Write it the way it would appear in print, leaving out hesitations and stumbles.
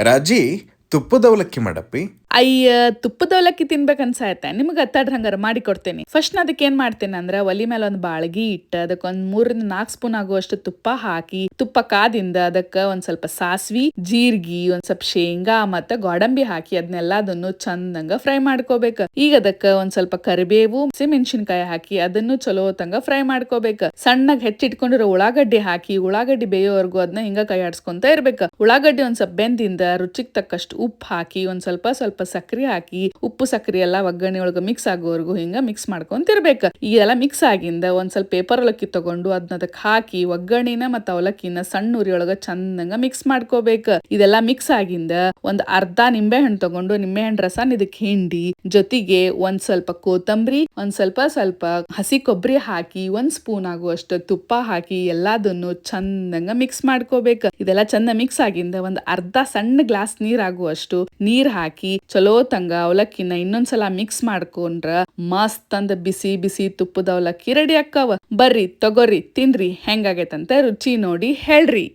ರಾಜಿ ತುಪ್ಪದ ಅವಲಕ್ಕಿ ಮಾಡಪ್ಪಿ. ಅಯ್ಯ, ತುಪ್ಪದ ಅವಲಕ್ಕಿ ತಿನ್ಬೇಕನ್ಸಾಯತ್ತೆ ನಿಮ್ಗೆ ತಡ್ರಿ, ಹಂಗಾರ ಮಾಡಿ ಕೊಡ್ತೇನೆ. ಫಸ್ಟ್ ಅದಕ್ಕೆ ಏನ್ ಮಾಡ್ತೇನೆ ಅಂದ್ರೆ, ಒಲಿ ಮೇಲೆ ಒಂದು ಬಾಳ್ಗಿ ಇಟ್ಟು ಅದಕ್ಕೆ ಒಂದ್ 3-4 ಸ್ಪೂನ್ ಆಗುವಷ್ಟು ತುಪ್ಪ ಹಾಕಿ, ತುಪ್ಪ ಕಾದಿಂದ ಅದಕ್ಕೆ ಒಂದ್ ಸ್ವಲ್ಪ ಸಾಸ್ವಿ, ಜೀರ್ಗಿ, ಒಂದ್ ಸ್ವಲ್ಪ ಶೇಂಗಾ ಮತ್ತೆ ಗೋಡಂಬಿ ಹಾಕಿ ಅದನ್ನೆಲ್ಲದನ್ನು ಚಂದಂಗ ಫ್ರೈ ಮಾಡ್ಕೋಬೇಕು. ಈಗ ಅದಕ್ಕೆ ಒಂದ್ ಸ್ವಲ್ಪ ಕರಿಬೇವು, ಹಸಿಮೆಣಸಿನಕಾಯಿ ಹಾಕಿ ಅದನ್ನು ಚಲೋ ತಂಗ ಫ್ರೈ ಮಾಡ್ಕೋಬೇಕು. ಸಣ್ಣಗೆ ಹೆಚ್ಚಿಟ್ಕೊಂಡಿರೋ ಉಳ್ಳಾಗಡ್ಡಿ ಹಾಕಿ, ಉಳ್ಳಾಗಡ್ಡಿ ಬೇಯೋವರೆಗೂ ಅದನ್ನ ಹಿಂಗ ಕೈ ಆಡ್ಸ್ಕೊಂತ ಇರ್ಬೇಕು. ಉಳ್ಳಾಗಡ್ಡಿ ಒಂದ್ ಸ್ವಲ್ಪ ಬೆಂದಿಂದ ರುಚಿಗೆ ತಕ್ಕಷ್ಟು ಉಪ್ಪು ಹಾಕಿ, ಒಂದ್ ಸ್ವಲ್ಪ ಸಕ್ಕರೆ ಹಾಕಿ, ಉಪ್ಪು ಸಕ್ಕರೆ ಎಲ್ಲ ಒಗ್ಗರಣೆ ಒಳಗೆ ಮಿಕ್ಸ್ ಆಗೋವರೆಗೂ ಹಿಂಗ ಮಿಕ್ಸ್ ಮಾಡ್ಕೊಂತಿರ್ಬೇಕು. ಈ ಎಲ್ಲ ಮಿಕ್ಸ್ ಆಗಿಂದ ಒಂದ್ ಸ್ವಲ್ಪ ಪೇಪರ್ ಅವಲಕ್ಕಿ ತಗೊಂಡು ಅದನ್ನ ಅದಕ್ಕೆ ಹಾಕಿ ಒಗ್ಗರಣೆನ ಮತ್ತು ಅವಲಕ್ಕಿನ ಸಣ್ಣ ಉರಿ ಒಳಗ ಚಂದಂಗ ಮಿಕ್ಸ್ ಮಾಡ್ಕೋಬೇಕು. ಇದೆಲ್ಲ ಮಿಕ್ಸ್ ಆಗಿಂದ ಒಂದ್ ಅರ್ಧ ನಿಂಬೆ ಹಣ್ಣು ತಗೊಂಡು ನಿಂಬೆ ಹಣ್ಣು ರಸನ ಇದಕ್ಕೆ ಹಿಂಡಿ, ಜೊತೆಗೆ ಒಂದ್ ಸ್ವಲ್ಪ ಕೊತ್ತಂಬರಿ, ಒಂದ್ ಸ್ವಲ್ಪ ಹಸಿ ಕೊಬ್ಬರಿ ಹಾಕಿ, 1 ಸ್ಪೂನ್ ಆಗುವಷ್ಟು ತುಪ್ಪ ಹಾಕಿ ಎಲ್ಲದನ್ನು ಚಂದಂಗ ಮಿಕ್ಸ್ ಮಾಡ್ಕೋಬೇಕು. ಇದೆಲ್ಲ ಚಂದ ಮಿಕ್ಸ್ ಆಗಿಂದ ಒಂದ್ ಅರ್ಧ ಸಣ್ಣ ಗ್ಲಾಸ್ ನೀರ್ ಆಗುವಷ್ಟು ನೀರ್ ಹಾಕಿ ಚಲೋ ತಂಗ ಅವಲಕ್ಕಿನ ಇನ್ನೊಂದ್ಸಲ ಮಿಕ್ಸ್ ಮಾಡ್ಕೊಂಡ್ರ ಮಸ್ತ್ ಅಂದ ಬಿಸಿ ಬಿಸಿ ತುಪ್ಪದ ಅವಲಕ್ಕಿ ರೆಡಿ ಅಕ್ಕಾವ. ಬರ್ರಿ ತಗೋರಿ ತಿನ್ರಿ, ಹೆಂಗಾಗೈತಂತ ರುಚಿ ನೋಡಿ ಹೇಳ್ರಿ.